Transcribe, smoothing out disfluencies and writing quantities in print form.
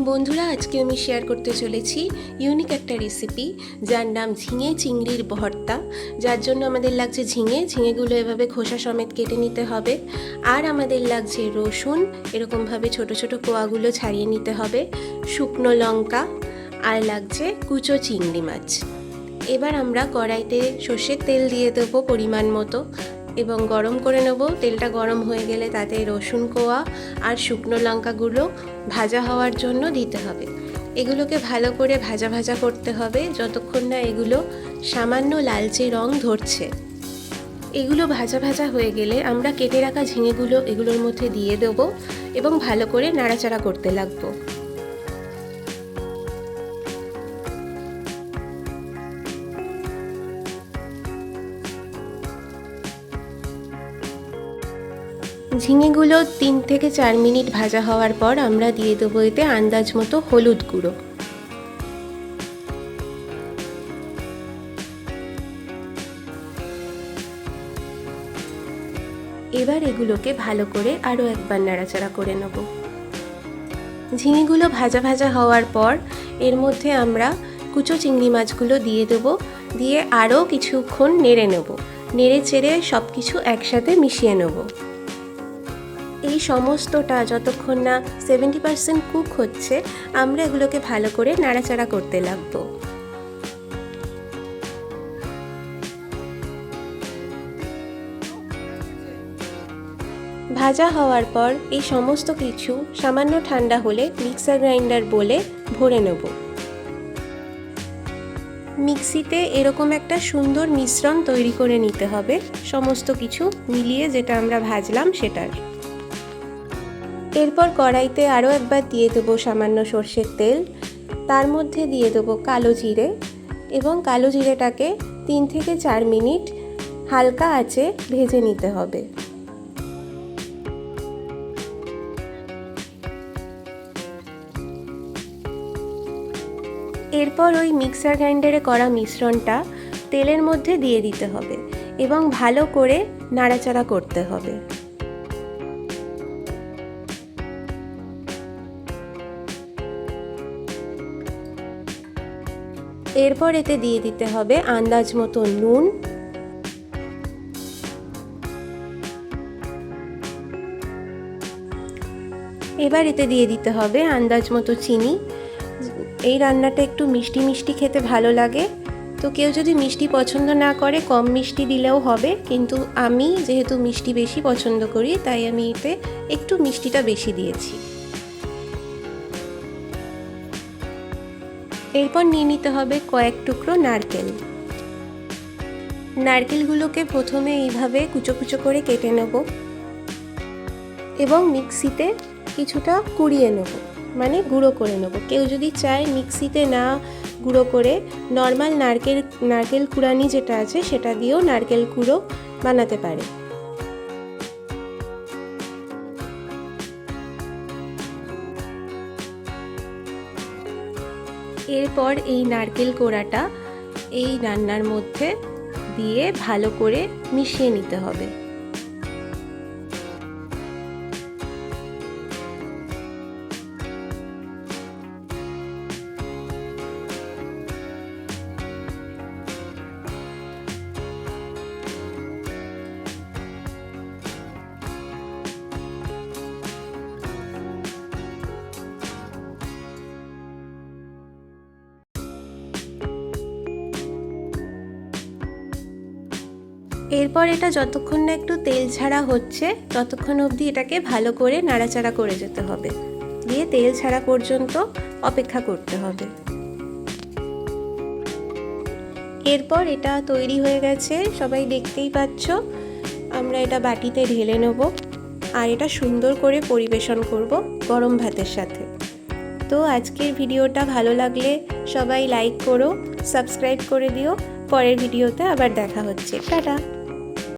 বন্ধুরা, আজকে আমি শেয়ার করতে চলেছি ইউনিক একটা রেসিপি যার নাম ঝিঙে চিংড়ির ভর্তা। যার জন্য আমাদের লাগছে ঝিঙেগুলো এভাবে খোসা সমেত কেটে নিতে হবে। আর আমাদের লাগছে রসুন, এরকমভাবে ছোট ছোট কোয়াগুলো ছাড়িয়ে নিতে হবে, শুকনো লঙ্কা, আর লাগছে কুচো চিংড়ি মাছ। এবার আমরা কড়াইতে সর্ষের তেল দিয়ে দেবো পরিমাণ মতো এবং গরম করে নেব। তেলটা গরম হয়ে গেলে তাতে রসুন কোয়া আর শুকনো লঙ্কাগুলো ভাজা হওয়ার জন্য দিতে হবে। এগুলোকে ভালো করে ভাজা ভাজা করতে হবে যতক্ষণ না এগুলো সামান্য লালচে রং ধরছে। এগুলো ভাজা ভাজা হয়ে গেলে আমরা কেটে রাখা ঝিঙেগুলো এগুলোর মধ্যে দিয়ে দেবো এবং ভালো করে নাড়াচাড়া করতে লাগবো। ঝিঙেগুলো 3 থেকে 4 মিনিট ভাজা হওয়ার পর আমরা দিয়ে দেবো এতে আন্দাজ মতো হলুদ গুঁড়ো। এবার এগুলোকে ভালো করে আরও একবার নাড়াচাড়া করে নেব। ঝিঙেগুলো ভাজা ভাজা হওয়ার পর এর মধ্যে আমরা কুচো চিংড়ি মাছগুলো দিয়ে দেবো, দিয়ে আরও কিছুক্ষণ নেড়ে নেব। নেড়ে চেড়ে সব কিছু একসাথে মিশিয়ে নেব। এই সমস্তটা যতক্ষণ না 70% কুক হচ্ছে আমরা এগুলোকে ভালো করে নাড়াচাড়া করতে লাগবো। ভাজা হওয়ার পর এই সমস্ত কিছু সামান্য ঠান্ডা হলে মিক্সার গ্রাইন্ডার বলে ভরে নেব। মিক্সিতে এরকম একটা সুন্দর মিশ্রণ তৈরি করে নিতে হবে সমস্ত কিছু মিলিয়ে, যেটা আমরা ভাজলাম সেটার। এরপর কড়াইতে আরও একবার দিয়ে দেবো সামান্য সর্ষের তেল, তার মধ্যে দিয়ে দেবো কালো জিরে এবং কালো জিরেটাকে 3 থেকে 4 মিনিট হালকা আঁচে ভেজে নিতে হবে। এরপর ওই মিক্সার গ্রাইন্ডারে করা মিশ্রণটা তেলের মধ্যে দিয়ে দিতে হবে এবং ভালো করে নাড়াচাড়া করতে হবে। এরপর এতে দিয়ে দিতে হবে আন্দাজ মতো নুন, এবার এতে দিয়ে দিতে হবে আন্দাজ মতো চিনি। এই রান্নাটা একটু মিষ্টি মিষ্টি খেতে ভালো লাগে, তো কেউ যদি মিষ্টি পছন্দ না করে কম মিষ্টি দিলেও হবে, কিন্তু আমি যেহেতু মিষ্টি বেশি পছন্দ করি তাই আমি এতে একটু মিষ্টিটা বেশি দিয়েছি। এরপর নিয়ে নিতে হবে কয়েক টুকরো নারকেল। নারকেলগুলোকে প্রথমে এইভাবে কুচো কুচো করে কেটে নেব এবং মিক্সিতে কিছুটা কুড়িয়ে নেব, মানে গুঁড়ো করে নেব। কেউ যদি চায় মিক্সিতে না গুঁড়ো করে নর্মাল নারকেল কুড়ানি যেটা আছে সেটা দিয়েও নারকেল কুড়ো বানাতে পারে। এরপর এই নারকেল কোড়াটা এই রান্নার মধ্যে দিয়ে ভালো করে মিশিয়ে নিতে হবে। এরপর এটা যতক্ষণ না একটু তেল ছাড়া হচ্ছে ততক্ষণ অবধি এটাকে ভালো করে নাড়াচাড়া করে যেতে হবে, দিয়ে তেল ছাড়া পর্যন্ত অপেক্ষা করতে হবে। এরপর এটা তৈরি হয়ে গেছে, সবাই দেখতেই পাচ্ছ। আমরা এটা বাটিতে ঢেলে নেব আর এটা সুন্দর করে পরিবেশন করব গরম ভাতের সাথে। তো আজকের ভিডিওটা ভালো লাগলে সবাই লাইক করো, সাবস্ক্রাইব করে দিও। পরের ভিডিওতে আবার দেখা হচ্ছে। টাটা।